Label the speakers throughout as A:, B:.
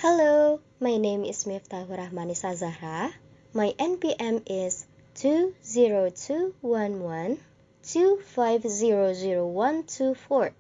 A: Hello, my name is Miftahur Rahmanisa Zahra. My NPM is 2021125000124.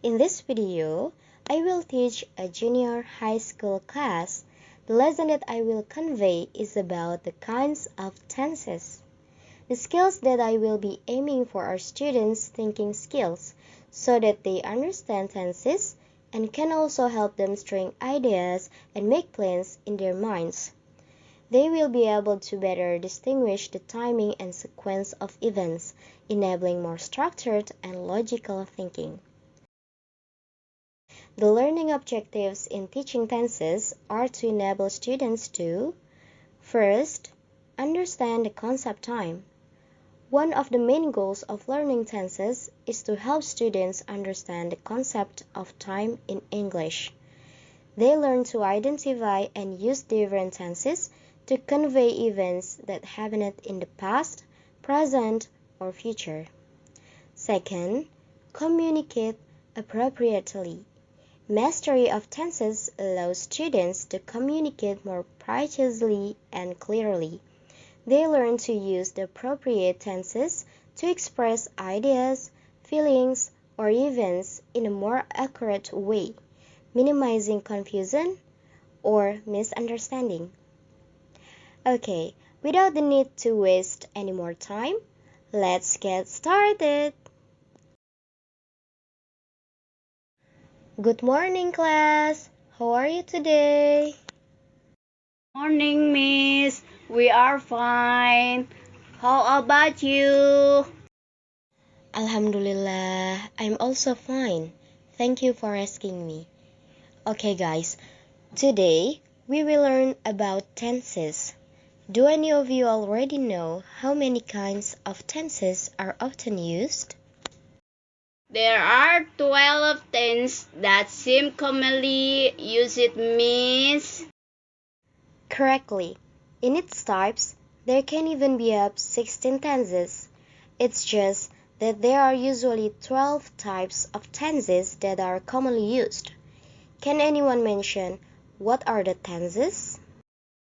A: In this video, I will teach a junior high school class. The lesson that I will convey is about the kinds of tenses. The skills that I will be aiming for are students' thinking skills, so that they understand tenses and can also help them string ideas and make plans in their minds. They will be able to better distinguish the timing and sequence of events, enabling more structured and logical thinking. The learning objectives in teaching tenses are to enable students to, first, understand the concept time. One of the main goals of learning tenses is to help students understand the concept of time in English. They learn to identify and use different tenses to convey events that happened in the past, present, or future. Second, communicate appropriately. Mastery of tenses allows students to communicate more precisely and clearly. They learn to use the appropriate tenses to express ideas, feelings, or events in a more accurate way, minimizing confusion or misunderstanding. Okay, without the need to waste any more time, let's get started. Good morning, class. How are you today?
B: Morning, Miss. We are fine. How about you?
A: Alhamdulillah, I'm also fine. Thank you for asking me. Okay, guys, today we will learn about tenses. Do any of you already know how many kinds of tenses are often used?
B: There are 12 tenses that seem commonly used, Miss.
A: Correctly. In its types, there can even be up 16 tenses. It's just that there are usually 12 types of tenses that are commonly used. Can anyone mention what are the tenses?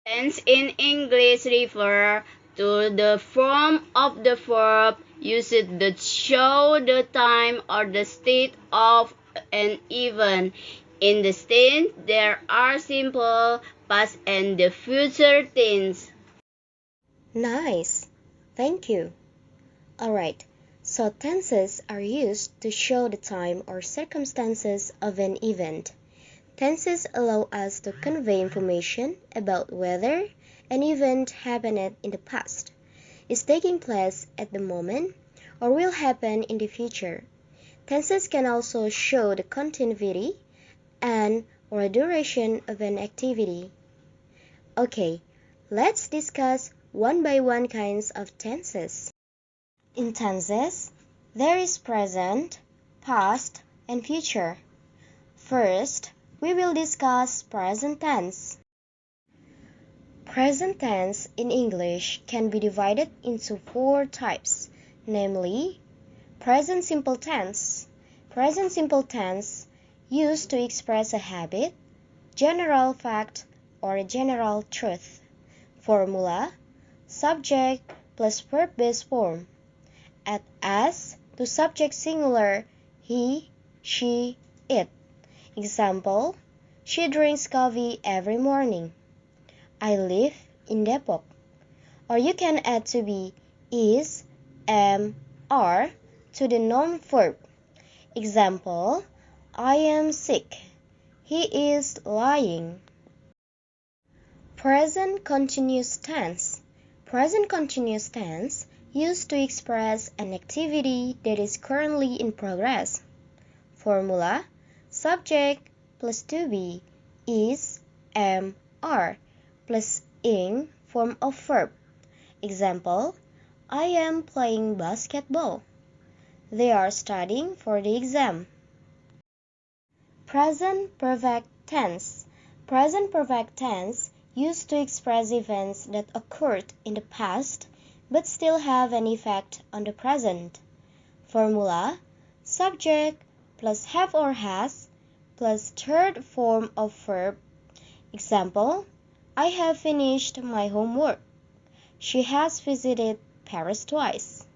B: Tense in English refer to the form of the verb used to show the time or the state of an event. In the tense, there are simple, past, and the future tense.
A: Nice. Thank you. Alright, so tenses are used to show the time or circumstances of an event. Tenses allow us to convey information about whether an event happened in the past, is taking place at the moment, or will happen in the future. Tenses can also show the continuity and or duration of an activity. Okay, let's discuss one by one kinds of tenses. In tenses, there is present, past, and future. First, we will discuss present tense. Present tense in English can be divided into 4 types, namely, present simple tense. Present simple tense used to express a habit, general fact, or a general truth. Formula, subject plus verb-based form. Add as to subject singular, he, she, it. Example, she drinks coffee every morning. I live in Depok. Or you can add to be is, am, are to the noun verb. Example, I am sick. He is lying. Present continuous tense. Present continuous tense used to express an activity that is currently in progress. Formula, subject plus to be, is, am, are, plus ing form of verb. Example, I am playing basketball. They are studying for the exam. Present perfect tense. Present perfect tense used to express events that occurred in the past but still have an effect on the present. Formula, subject plus have or has plus third form of verb. Example, I have finished my homework. She has visited Paris twice.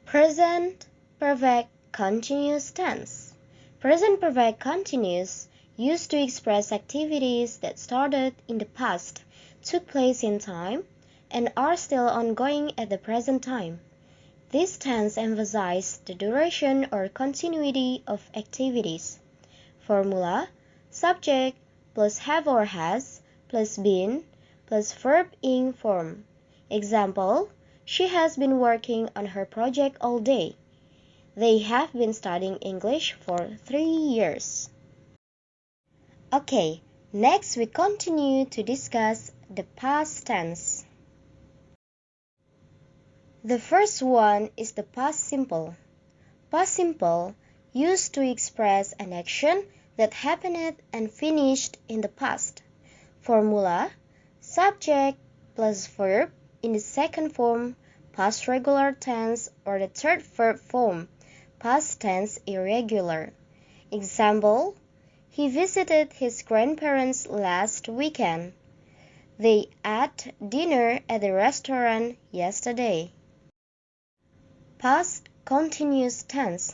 A: Present perfect continuous tense. Present perfect continuous used to express activities that started in the past, took place in time, and are still ongoing at the present time. This tense emphasizes the duration or continuity of activities. Formula: subject plus have or has plus been plus verb ing form. Example, she has been working on her project all day. They have been studying English for 3 years. Okay, next we continue to discuss the past tense. The first one is the past simple. Past simple used to express an action that happened and finished in the past. Formula: subject plus verb in the second form, past regular tense, or the third verb form, past tense irregular. Example, he visited his grandparents last weekend. They ate dinner at the restaurant yesterday. Past continuous tense.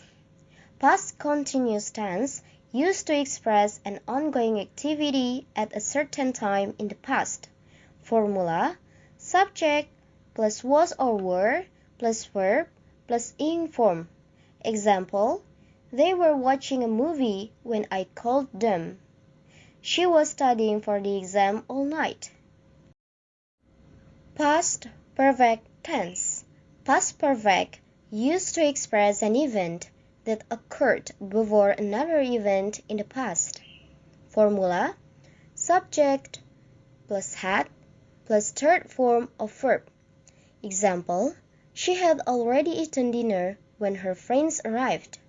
A: Past continuous tense used to express an ongoing activity at a certain time in the past. Formula: subject plus was or were plus verb plus ing form. Example, they were watching a movie when I called them. She was studying for the exam all night. Past perfect tense. Past perfect used to express an event that occurred before another event in the past. Formula: subject plus had plus third form of verb. Example, she had already eaten dinner when her friends arrived.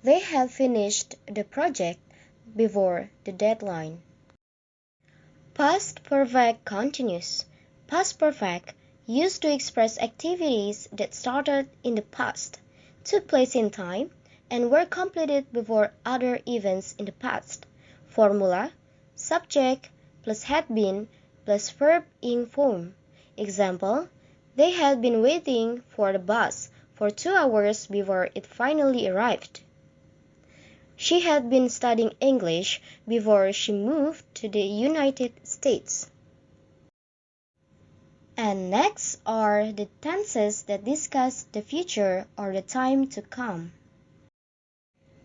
A: They have finished the project before the deadline. Past perfect continuous. Past perfect used to express activities that started in the past, took place in time, and were completed before other events in the past. Formula: subject plus had been plus verb ing form. Example, they had been waiting for the bus for 2 hours before it finally arrived. She had been studying English before she moved to the United States. And next are the tenses that discuss the future or the time to come.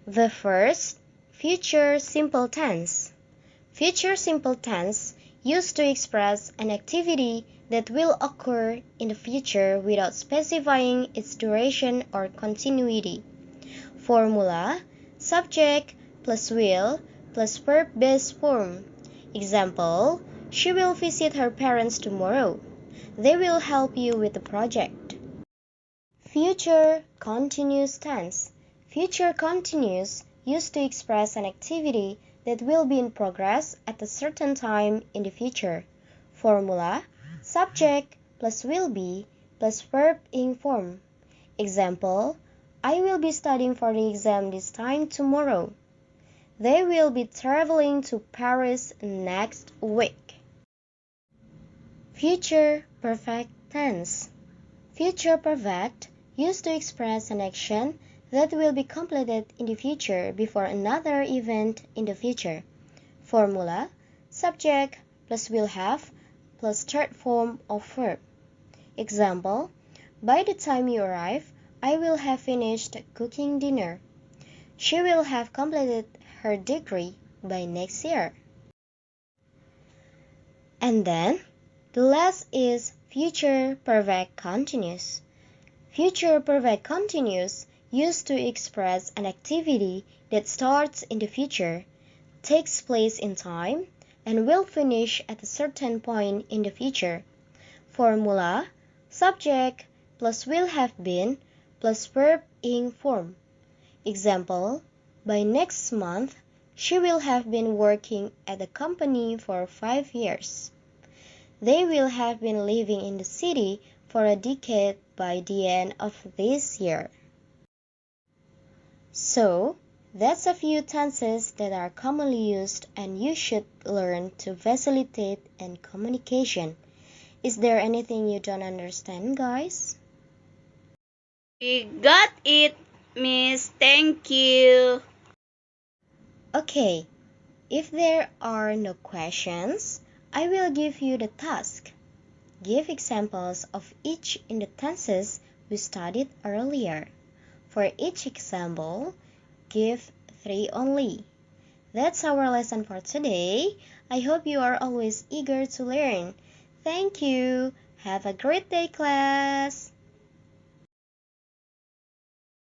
A: The first, future simple tense. Future simple tense used to express an activity that will occur in the future without specifying its duration or continuity. Formula: subject plus will plus verb-based form. Example, she will visit her parents tomorrow. They will help you with the project. Future continuous tense. Future continuous used to express an activity that will be in progress at a certain time in the future. Formula: subject plus will be plus verb ing form. Example, I will be studying for the exam this time tomorrow. They will be traveling to Paris next week. Future perfect tense. Future perfect used to express an action that will be completed in the future before another event in the future. Formula: subject plus will have plus third form of verb. Example, by the time you arrive, I will have finished cooking dinner. She will have completed her degree by next year. And then, the last is future perfect continuous. Future perfect continuous used to express an activity that starts in the future, takes place in time, and will finish at a certain point in the future. Formula: subject plus will have been plus verb ing form. Example, by next month, she will have been working at the company for 5 years. They will have been living in the city for a decade by the end of this year. So, That's a few tenses that are commonly used and you should learn to facilitate in communication. Is there anything you don't understand, guys?
B: We got it, Miss. Thank you.
A: Okay, if there are no questions, I will give you the task. Give examples of each in the tenses we studied earlier. For each example, give 3 only. That's our lesson for today. I hope you are always eager to learn. Thank you. Have a great day, class.